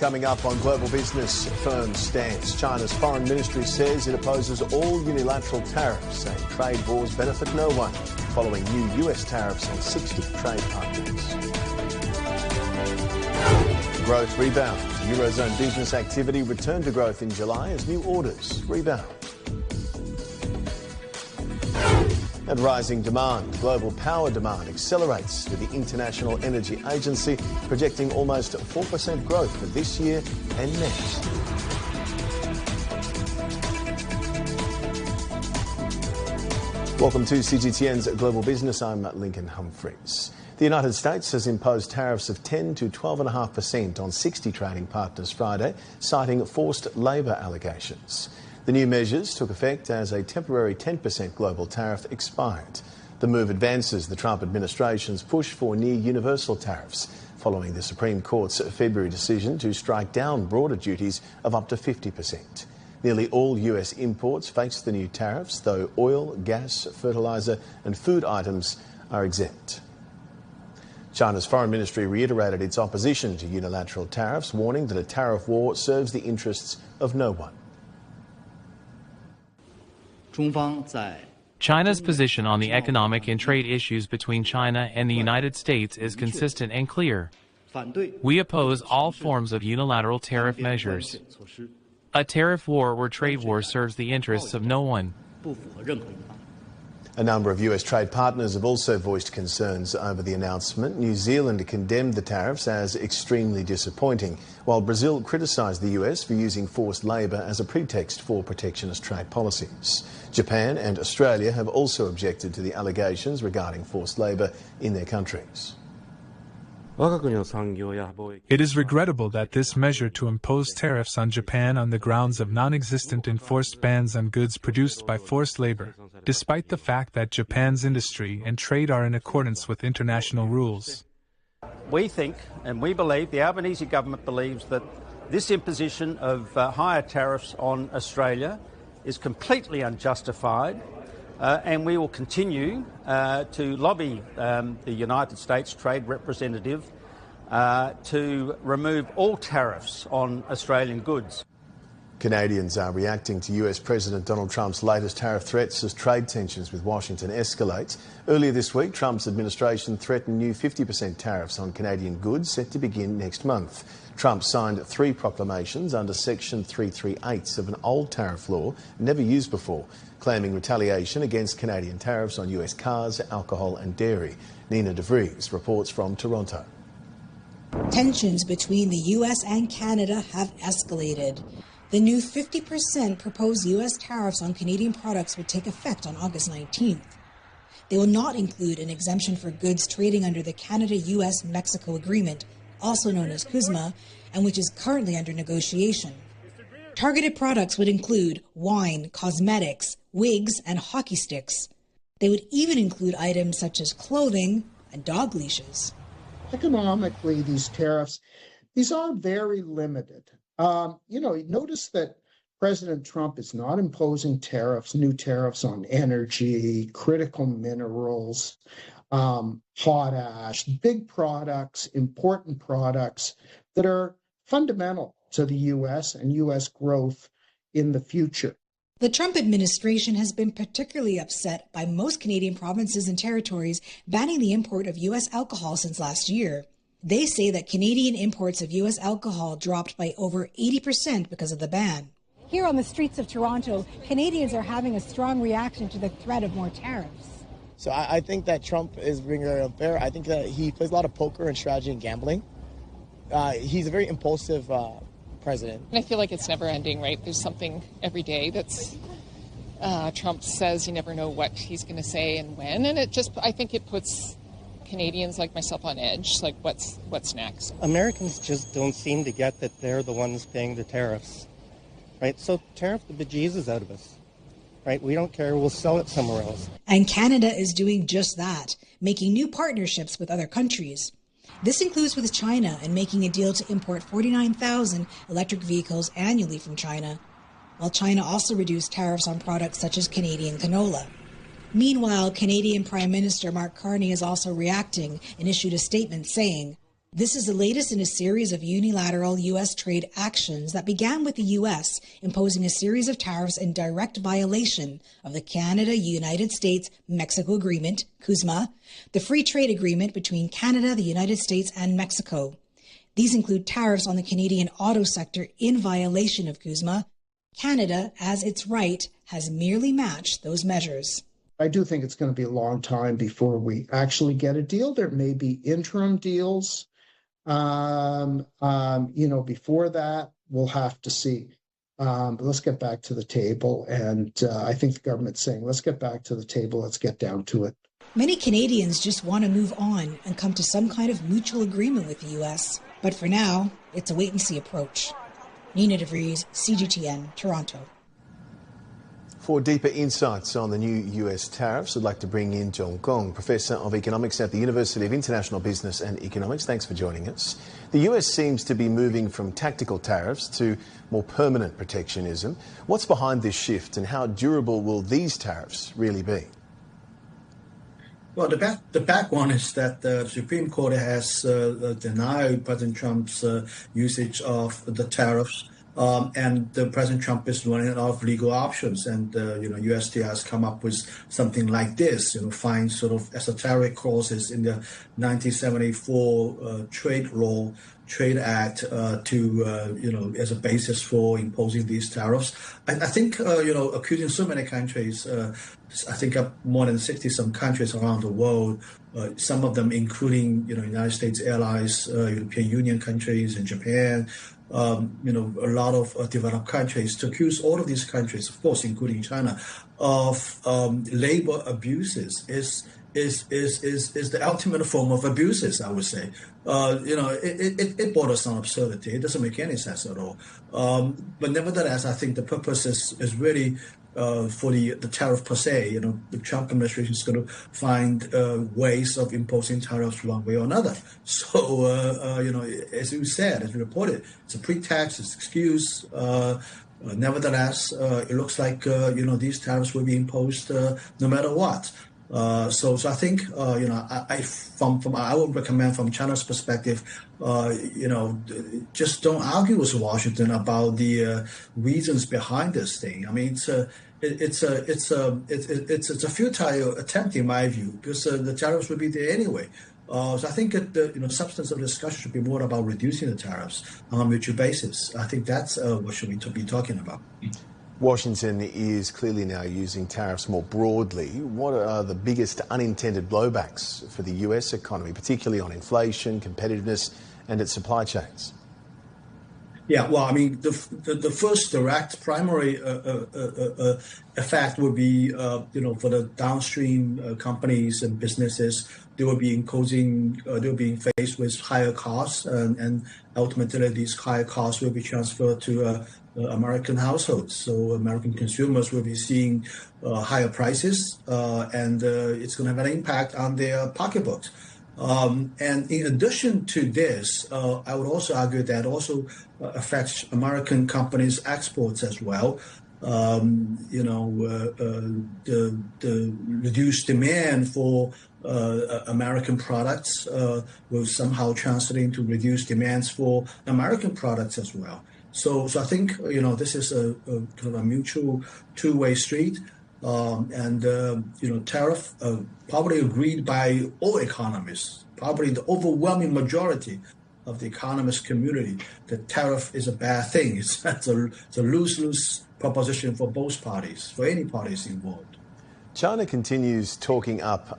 Coming up on Global Business, firm stance. China's foreign ministry says it opposes all unilateral tariffs, saying trade wars benefit no one, following new US tariffs on 60 trade partners. Growth rebound. Eurozone business activity returned to growth in July as new orders rebound. And rising demand. Global power demand accelerates, with the International Energy Agency projecting almost 4% growth for this year and next. Welcome to CGTN's Global Business. I'm Lincoln Humphreys. The United States has imposed tariffs of 10 to 12.5% on 60 trading partners Friday, citing forced labour allegations. The new measures took effect as a temporary 10% global tariff expired. The move advances the Trump administration's push for near universal tariffs, following the Supreme Court's February decision to strike down broader duties of up to 50%. Nearly all US imports face the new tariffs, though oil, gas, fertiliser and food items are exempt. China's foreign ministry reiterated its opposition to unilateral tariffs, warning that a tariff war serves the interests of no one. China's position on the economic and trade issues between China and the United States is consistent and clear. We oppose all forms of unilateral tariff measures. A tariff war or trade war serves the interests of no one. A number of US trade partners have also voiced concerns over the announcement. New Zealand condemned the tariffs as extremely disappointing, while Brazil criticised the US for using forced labour as a pretext for protectionist trade policies. Japan and Australia have also objected to the allegations regarding forced labour in their countries. It is regrettable that this measure to impose tariffs on Japan on the grounds of non-existent enforced bans on goods produced by forced labor, despite the fact that Japan's industry and trade are in accordance with international rules. We think, and we believe, the Albanese government believes, that this imposition of higher tariffs on Australia is completely unjustified, and we will continue to lobby the United States Trade Representative to remove all tariffs on Australian goods. Canadians are reacting to US President Donald Trump's latest tariff threats as trade tensions with Washington escalate. Earlier this week, Trump's administration threatened new 50% tariffs on Canadian goods set to begin next month. Trump signed 3 proclamations under Section 338 of an old tariff law never used before, claiming retaliation against Canadian tariffs on US cars, alcohol and dairy. Nina DeVries reports from Toronto. Tensions between the US and Canada have escalated. The new 50% proposed US tariffs on Canadian products would take effect on August 19th. They will not include an exemption for goods trading under the Canada-US-Mexico Agreement, also known as CUSMA, and which is currently under negotiation. Targeted products would include wine, cosmetics, wigs, and hockey sticks. They would even include items such as clothing and dog leashes. Economically, these tariffs, these are very limited. Notice that President Trump is not imposing new tariffs on energy, critical minerals, potash, big products, important products that are fundamental to the U.S. and U.S. growth in the future. The Trump administration has been particularly upset by most Canadian provinces and territories banning the import of U.S. alcohol since last year. They say that Canadian imports of U.S. alcohol dropped by over 80% because of the ban. Here on the streets of Toronto, Canadians are having a strong reaction to the threat of more tariffs. So I think that Trump is being very unfair. I think that he plays a lot of poker and strategy and gambling. He's a very impulsive president. I feel like it's never ending, right? There's something every day that's Trump says. You never know what he's going to say and when. And I think it puts Canadians like myself on edge, like what's next. Americans just don't seem to get that they're the ones paying the tariffs, right? So tariff the bejesus out of us, right? We don't care, we'll sell it somewhere else. And Canada is doing just that, making new partnerships with other countries. This includes with China and making a deal to import 49,000 electric vehicles annually from China, while China also reduced tariffs on products such as Canadian canola. Meanwhile, Canadian Prime Minister Mark Carney is also reacting and issued a statement saying, This is the latest in a series of unilateral U.S. trade actions that began with the U.S. imposing a series of tariffs in direct violation of the Canada-United States-Mexico Agreement, CUSMA, the free trade agreement between Canada, the United States, and Mexico. These include tariffs on the Canadian auto sector in violation of CUSMA. Canada, as its right, has merely matched those measures. I do think it's going to be a long time before we actually get a deal. There may be interim deals. Before that, we'll have to see. But let's get back to the table. And I think the government's saying, let's get back to the table. Let's get down to it. Many Canadians just want to move on and come to some kind of mutual agreement with the U.S. But for now, it's a wait-and-see approach. Nina DeVries, CGTN, Toronto. For deeper insights on the new US tariffs, I'd like to bring in John Gong, Professor of Economics at the University of International Business and Economics. Thanks for joining us. The US seems to be moving from tactical tariffs to more permanent protectionism. What's behind this shift and how durable will these tariffs really be? Well, the background is that the Supreme Court has denied President Trump's usage of the tariffs. And President Trump is running out of legal options, and USTR has come up with something like this, find sort of esoteric clauses in the 1974 Trade Act as a basis for imposing these tariffs. I think accusing so many countries, I think more than 60-some countries around the world, some of them including United States allies, European Union countries, and Japan. A lot of developed countries, to accuse all of these countries, of course, including China, of labor abuses is the ultimate form of abuses, I would say. It borders on absurdity. It doesn't make any sense at all. But nevertheless, I think the purpose is really for the tariff per se. The Trump administration is going to find ways of imposing tariffs one way or another. So, as you said, as you reported, it's a pretext, it's an excuse. Nevertheless, it looks like these tariffs will be imposed no matter what. So I think I would recommend from China's perspective, just don't argue with Washington about the reasons behind this thing. I mean, it's a futile attempt in my view, because the tariffs will be there anyway. So I think that the substance of the discussion should be more about reducing the tariffs on a mutual basis. I think that's what should we be talking about. Washington is clearly now using tariffs more broadly. What are the biggest unintended blowbacks for the US economy, particularly on inflation, competitiveness, and its supply chains? Yeah, well, I mean, the first direct primary effect would be, for the downstream companies and businesses, they will be being faced with higher costs, and ultimately these higher costs will be transferred to American households. So American consumers will be seeing higher prices, and it's going to have an impact on their pocketbooks. And in addition to this, I would also argue that also affects American companies' exports as well. The reduced demand for American products will somehow translate into reduced demands for American products as well. So I think this is a kind of a mutual two-way street. Tariff probably agreed by all economists, probably the overwhelming majority of the economist community, that tariff is a bad thing. It's a lose-lose proposition for both parties, for any parties involved. China continues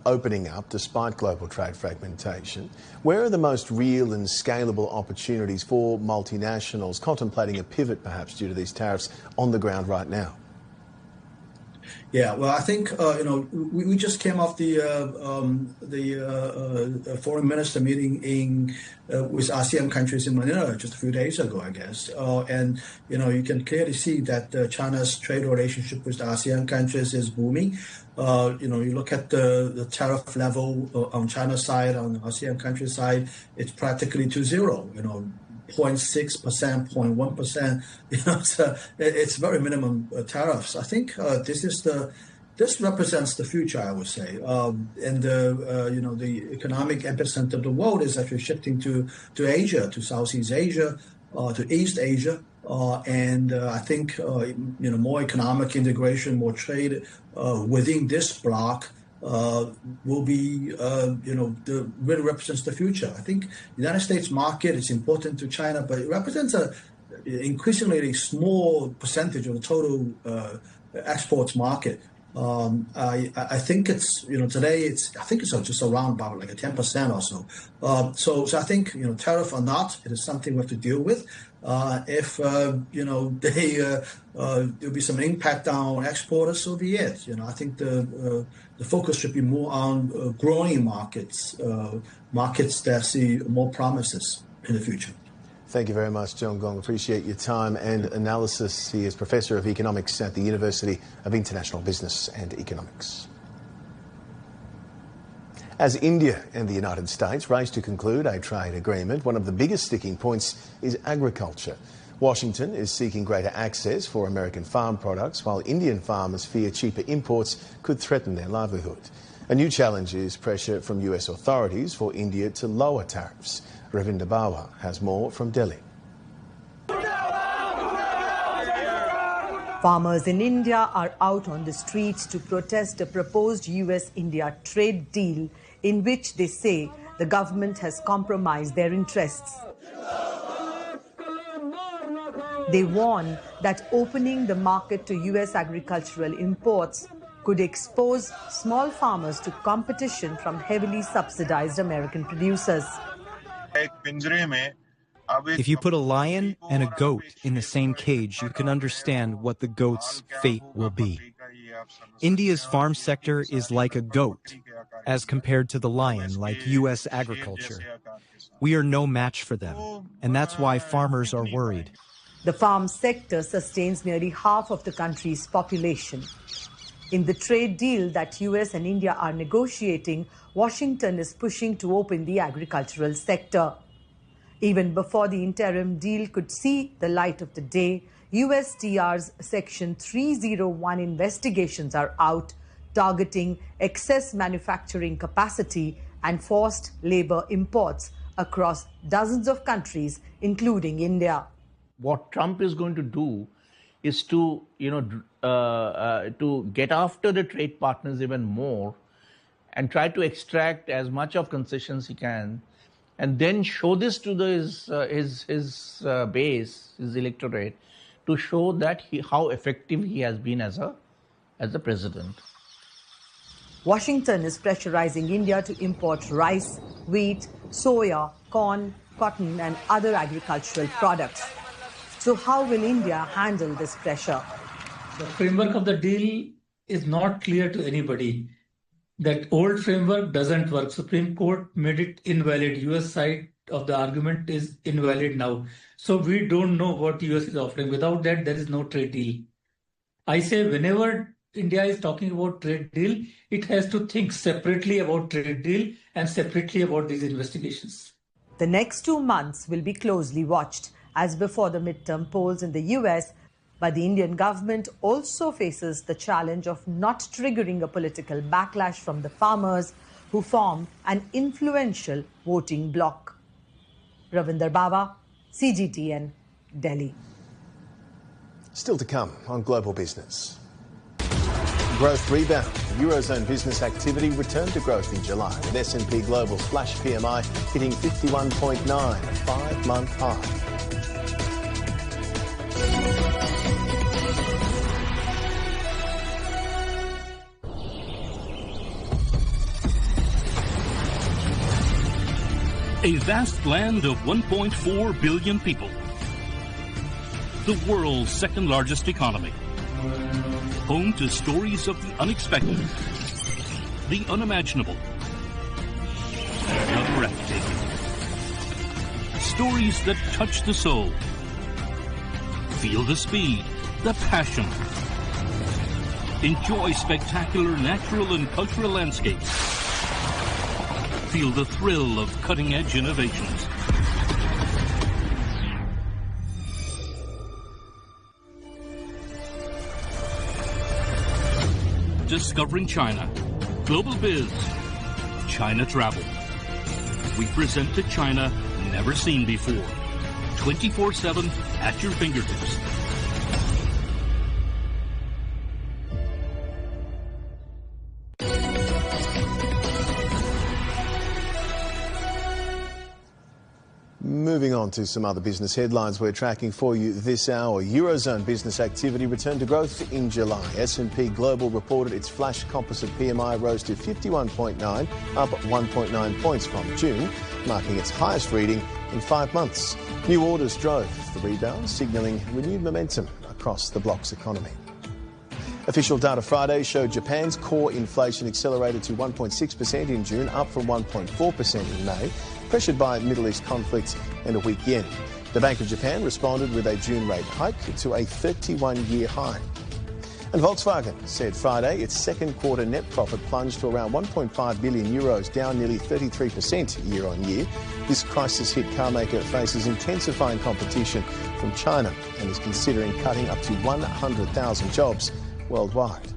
opening up, despite global trade fragmentation. Where are the most real and scalable opportunities for multinationals contemplating a pivot, perhaps, due to these tariffs on the ground right now? Yeah, well, I think we just came off the foreign minister meeting with ASEAN countries in Manila just a few days ago, I guess. And you can clearly see that China's trade relationship with the ASEAN countries is booming. You look at the tariff level on China's side, on the ASEAN countries' side, it's practically to zero. 0.6%, 0.1%. It's very minimum tariffs. I think this is the this represents the future, I would say. And the economic epicenter of the world is actually shifting to Asia, to Southeast Asia, to East Asia. And I think more economic integration, more trade within this bloc will be really represents the future. I think the United States market is important to China, but it represents a increasingly small percentage of the total exports market. I think it's today I think it's just around about like a 10% or so. So I think tariff or not, it is something we have to deal with. If there'll be some impact on exporters, so be it. I think the focus should be more on growing markets, markets that see more promises in the future. Thank you very much, John Gong. Appreciate your time and analysis. He is Professor of Economics at the University of International Business and Economics. As India and the United States race to conclude a trade agreement, one of the biggest sticking points is agriculture. Washington is seeking greater access for American farm products, while Indian farmers fear cheaper imports could threaten their livelihood. A new challenge is pressure from US authorities for India to lower tariffs. Ravinder Bawa has more from Delhi. Farmers in India are out on the streets to protest a proposed US-India trade deal in which they say the government has compromised their interests. They warn that opening the market to US agricultural imports could expose small farmers to competition from heavily subsidized American producers. If you put a lion and a goat in the same cage, you can understand what the goat's fate will be. India's farm sector is like a goat, as compared to the lion, like U.S. agriculture. We are no match for them, and that's why farmers are worried. The farm sector sustains nearly half of the country's population. In the trade deal that US and India are negotiating, Washington is pushing to open the agricultural sector. Even before the interim deal could see the light of the day, USTR's Section 301 investigations are out, targeting excess manufacturing capacity and forced labor imports across dozens of countries, including India. What Trump is going to do is to get after the trade partners even more and try to extract as much of concessions he can, and then show this to his base, his electorate, to show that how effective he has been as a president. Washington is pressurizing India to import rice, wheat, soya, corn, cotton and other agricultural products. So how will India handle this pressure? The framework of the deal is not clear to anybody. That old framework doesn't work. Supreme Court made it invalid. US side of the argument is invalid now. So we don't know what US is offering. Without that, there is no trade deal. I say whenever India is talking about trade deal, it has to think separately about trade deal and separately about these investigations. The next 2 months will be closely watched, as before the midterm polls in the US, but the Indian government also faces the challenge of not triggering a political backlash from the farmers who form an influential voting bloc. Ravinder Bawa, CGTN, Delhi. Still to come on Global Business. Growth rebound. Eurozone business activity returned to growth in July, with S&P Global's flash PMI hitting 51.9, a 5-month high. A vast land of 1.4 billion people. The world's second largest economy. Home to stories of the unexpected, the unimaginable, the breathtaking. Stories that touch the soul. Feel the speed, the passion. Enjoy spectacular natural and cultural landscapes. Feel the thrill of cutting-edge innovations. Discovering China. Global Biz. China Travel. We present to China never seen before. 24/7 at your fingertips. Moving on to some other business headlines we're tracking for you this hour. Eurozone business activity returned to growth in July. S&P Global reported its flash composite PMI rose to 51.9, up 1.9 points from June, marking its highest reading in 5 months. New orders drove the rebound, signalling renewed momentum across the bloc's economy. Official data Friday showed Japan's core inflation accelerated to 1.6% in June, up from 1.4% in May, pressured by Middle East conflicts and a weak yen. The Bank of Japan responded with a June rate hike to a 31-year high. And Volkswagen said Friday its second quarter net profit plunged to around 1.5 billion euros, down nearly 33% year on year. This crisis-hit carmaker faces intensifying competition from China and is considering cutting up to 100,000 jobs worldwide.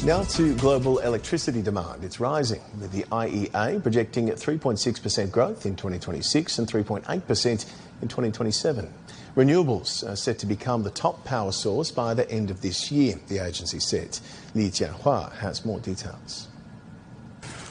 Now to global electricity demand. It's rising, with the IEA projecting 3.6% growth in 2026 and 3.8% in 2027. Renewables are set to become the top power source by the end of this year, the agency said. Li Jianhua has more details.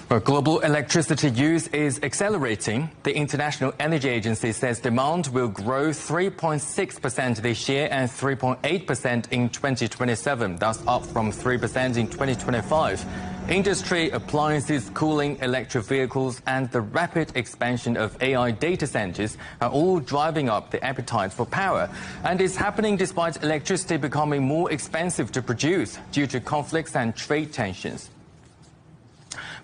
Well, global electricity use is accelerating. The International Energy Agency says demand will grow 3.6% this year and 3.8% in 2027. That's up from 3% in 2025. Industry, appliances, cooling, electric vehicles and the rapid expansion of AI data centers are all driving up the appetite for power. And it's happening despite electricity becoming more expensive to produce due to conflicts and trade tensions.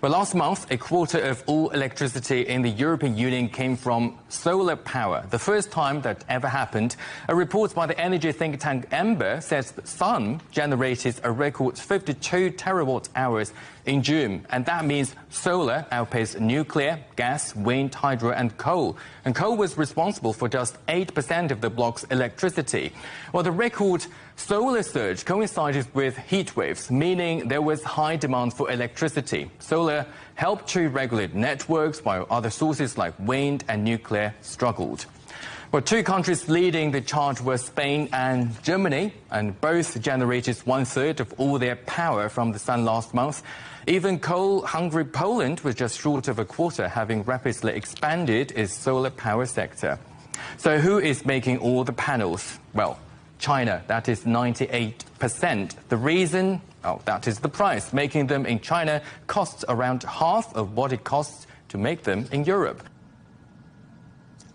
Well, last month, a quarter of all electricity in the European Union came from solar power, the first time that ever happened. A report by the energy think tank Ember says the sun generated a record 52 terawatt hours in June, and that means solar outpaced nuclear, gas, wind, hydro and coal. And coal was responsible for just 8% of the block's electricity. Well, the record solar surge coincided with heat waves, meaning there was high demand for electricity. Solar helped to regulate networks, while other sources like wind and nuclear struggled. Well, two countries leading the charge were Spain and Germany, and both generated 1/3 of all their power from the sun last month. Even coal-hungry Poland was just short of a quarter, having rapidly expanded its solar power sector. So who is making all the panels? Well, China, that is 98%. The reason? Oh, that is the price. Making them in China costs around half of what it costs to make them in Europe.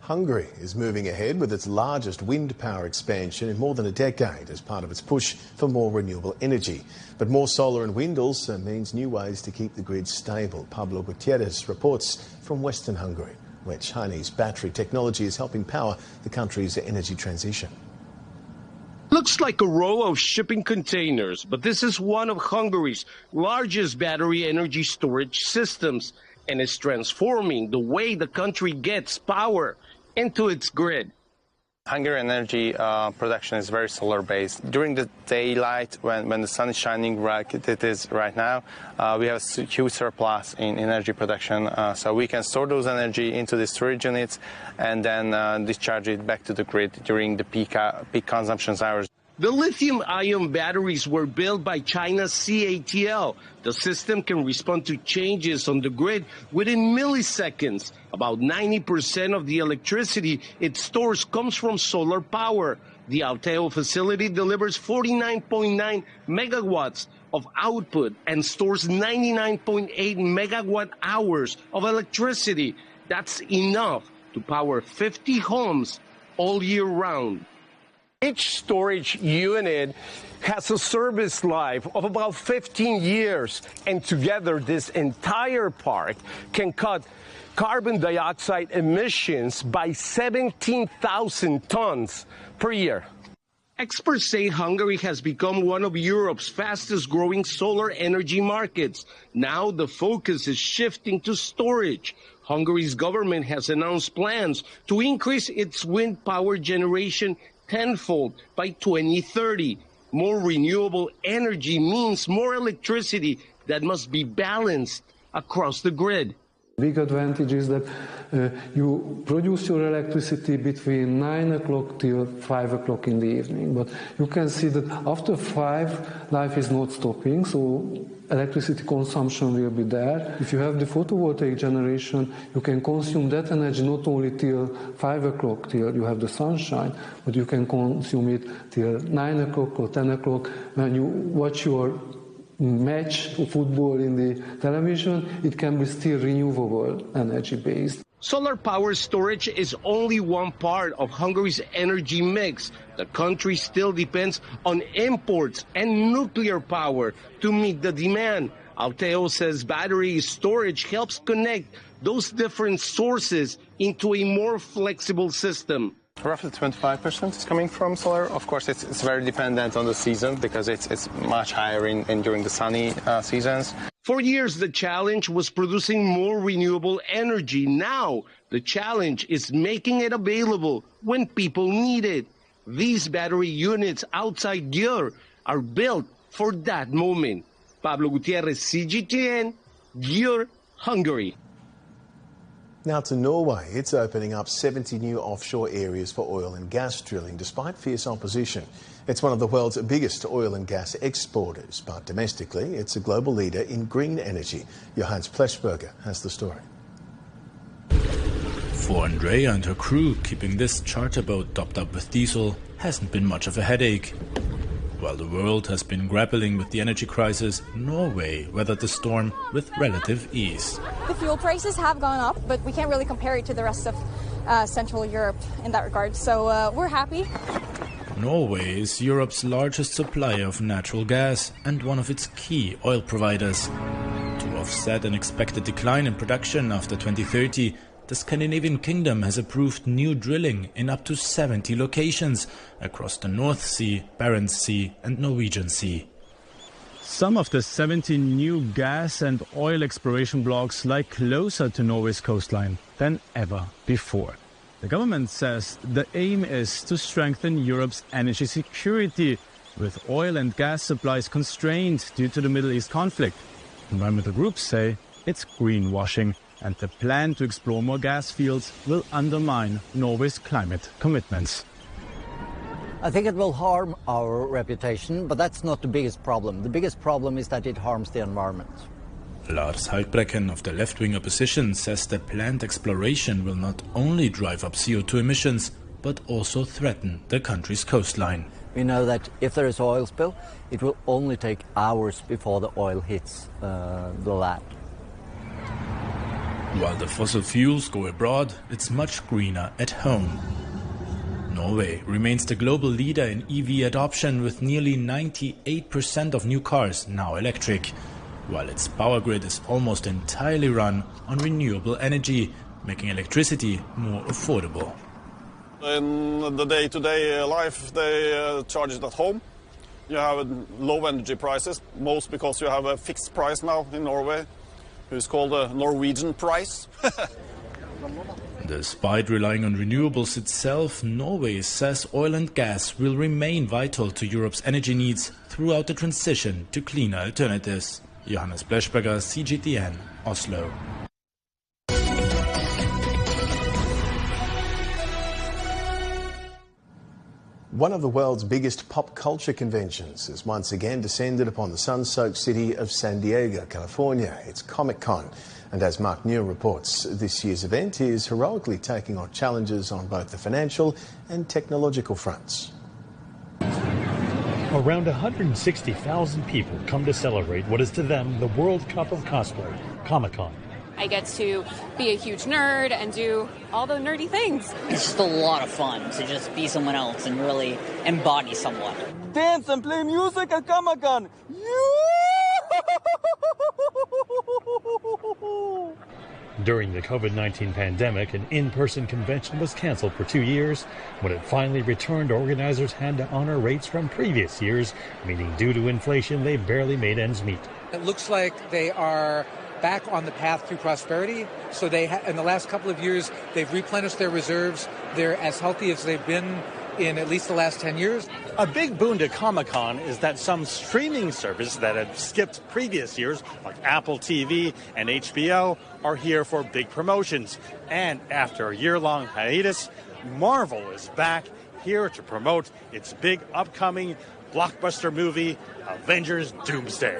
Hungary is moving ahead with its largest wind power expansion in more than a decade as part of its push for more renewable energy. But more solar and wind also means new ways to keep the grid stable. Pablo Gutierrez reports from Western Hungary, where Chinese battery technology is helping power the country's energy transition. Looks like a row of shipping containers, but this is one of Hungary's largest battery energy storage systems, and it's transforming the way the country gets power into its grid. Hungarian energy production is very solar-based. During the daylight, when the sun is shining like it is right now, we have a huge surplus in energy production. So we can store those energy into the storage units and then discharge it back to the grid during the peak consumption hours. The lithium-ion batteries were built by China's CATL. The system can respond to changes on the grid within milliseconds. About 90% of the electricity it stores comes from solar power. The Alteo facility delivers 49.9 megawatts of output and stores 99.8 megawatt hours of electricity. That's enough to power 50 homes all year round. Each storage unit has a service life of about 15 years, and together this entire park can cut carbon dioxide emissions by 17,000 tons per year. Experts say Hungary has become one of Europe's fastest growing solar energy markets. Now the focus is shifting to storage. Hungary's government has announced plans to increase its wind power generation tenfold by 2030. More renewable energy means more electricity that must be balanced across the grid. Big advantage is that you produce your electricity between 9 o'clock till 5 o'clock in the evening. But you can see that after 5, life is not stopping, so electricity consumption will be there. If you have the photovoltaic generation, you can consume that energy not only till 5 o'clock, till you have the sunshine, but you can consume it till 9 o'clock or 10 o'clock when you watch your match of football in the television. It can be still renewable energy based. Solar power storage is only one part of Hungary's energy mix. The country still depends on imports and nuclear power to meet the demand. Alteo says battery storage helps connect those different sources into a more flexible system. Roughly 25% is coming from solar. Of course, it's very dependent on the season because it's much higher during the sunny seasons. For years, the challenge was producing more renewable energy. Now, the challenge is making it available when people need it. These battery units outside Győr are built for that moment. Pablo Gutierrez, CGTN, Győr, Hungary. Now to Norway. It's opening up 70 new offshore areas for oil and gas drilling despite fierce opposition. It's one of the world's biggest oil and gas exporters, but domestically it's a global leader in green energy. Johannes Pleshberger has the story. For Andrea and her crew, keeping this charter boat topped up with diesel hasn't been much of a headache. While the world has been grappling with the energy crisis, Norway weathered the storm with relative ease. The fuel prices have gone up, but we can't really compare it to the rest of Central Europe in that regard. So we're happy. Norway is Europe's largest supplier of natural gas and one of its key oil providers. To offset an expected decline in production after 2030, the Scandinavian kingdom has approved new drilling in up to 70 locations across the North Sea, Barents Sea and Norwegian Sea. Some of the 70 new gas and oil exploration blocks lie closer to Norway's coastline than ever before. The government says the aim is to strengthen Europe's energy security, with oil and gas supplies constrained due to the Middle East conflict. Environmental groups say it's greenwashing, and the plan to explore more gas fields will undermine Norway's climate commitments. I think it will harm our reputation, but that's not the biggest problem. The biggest problem is that it harms the environment. Lars Haltbrekken of the left-wing opposition says the planned exploration will not only drive up CO2 emissions, but also threaten the country's coastline. We know that if there is an oil spill, it will only take hours before the oil hits the land. While the fossil fuels go abroad, it's much greener at home. Norway remains the global leader in EV adoption, with nearly 98% of new cars now electric, while its power grid is almost entirely run on renewable energy, making electricity more affordable. In the day-to-day life, they charge it at home. You have low energy prices, most because you have a fixed price now in Norway, it's called a Norwegian price. Despite relying on renewables itself, Norway says oil and gas will remain vital to Europe's energy needs throughout the transition to cleaner alternatives. Johannes Pleshberger, CGTN, Oslo. One of the world's biggest pop culture conventions has once again descended upon the sun-soaked city of San Diego, California. It's Comic-Con. And as Mark Newell reports, this year's event is heroically taking on challenges on both the financial and technological fronts. Around 160,000 people come to celebrate what is to them the World Cup of cosplay, Comic-Con. I get to be a huge nerd and do all the nerdy things. It's just a lot of fun to just be someone else and really embody someone. Dance and play music at Comic-Con. During the COVID-19 pandemic, an in-person convention was canceled for 2 years. When it finally returned, organizers had to honor rates from previous years, meaning due to inflation, they barely made ends meet. It looks like they are back on the path to prosperity. So in the last couple of years, they've replenished their reserves. They're as healthy as they've been in at least the last 10 years. A big boon to Comic-Con is that some streaming service that had skipped previous years, like Apple TV and HBO, are here for big promotions. And after a year-long hiatus, Marvel is back here to promote its big upcoming blockbuster movie, Avengers Doomsday.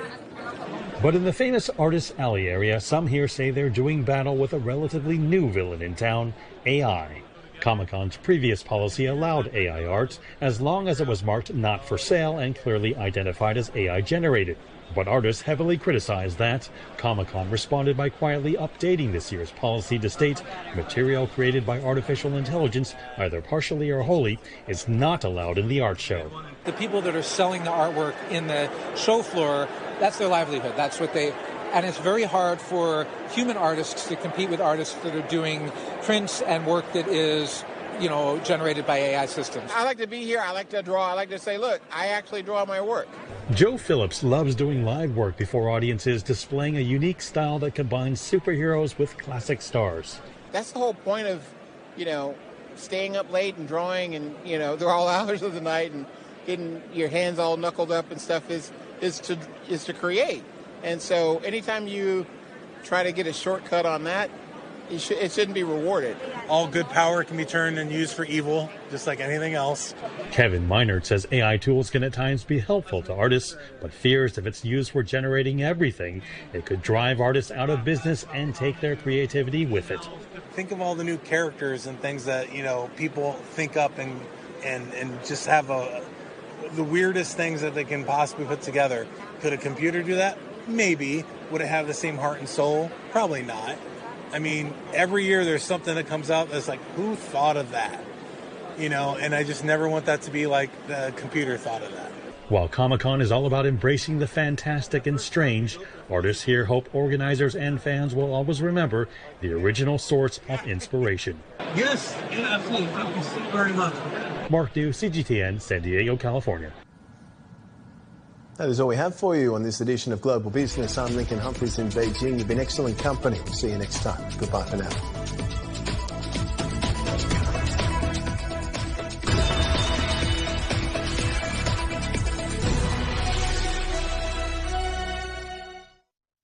But in the famous Artist Alley area, some here say they're doing battle with a relatively new villain in town, AI. Comic-Con's previous policy allowed AI art as long as it was marked not for sale and clearly identified as AI generated. But artists heavily criticized that. Comic-Con responded by quietly updating this year's policy to state material created by artificial intelligence, either partially or wholly, is not allowed in the art show. The people that are selling the artwork in the show floor, that's their livelihood. That's what they... And it's very hard for human artists to compete with artists that are doing prints and work that is, generated by AI systems. I like to be here. I like to draw. I like to say, look, I actually draw my work. Joe Phillips loves doing live work before audiences, displaying a unique style that combines superheroes with classic stars. That's the whole point of, staying up late and drawing and, they're all hours of the night and getting your hands all knuckled up and stuff is to create. And so anytime you try to get a shortcut on that, it shouldn't be rewarded. All good power can be turned and used for evil, just like anything else. Kevin Meinert says AI tools can at times be helpful to artists, but fears if it's used for generating everything, it could drive artists out of business and take their creativity with it. Think of all the new characters and things that, people think up and just have the weirdest things that they can possibly put together. Could a computer do that? Maybe. Would it have the same heart and soul? Probably not. I mean, every year there's something that comes out that's like, who thought of that? And I just never want that to be like the computer thought of that. While Comic-Con is all about embracing the fantastic and strange, artists here hope organizers and fans will always remember the original source of inspiration. Yes, absolutely. Thank you so very much. Mark New, CGTN, San Diego, California. That is all we have for you on this edition of Global Business. I'm Lincoln Humphreys in Beijing. You've been excellent company. See you next time. Goodbye for now.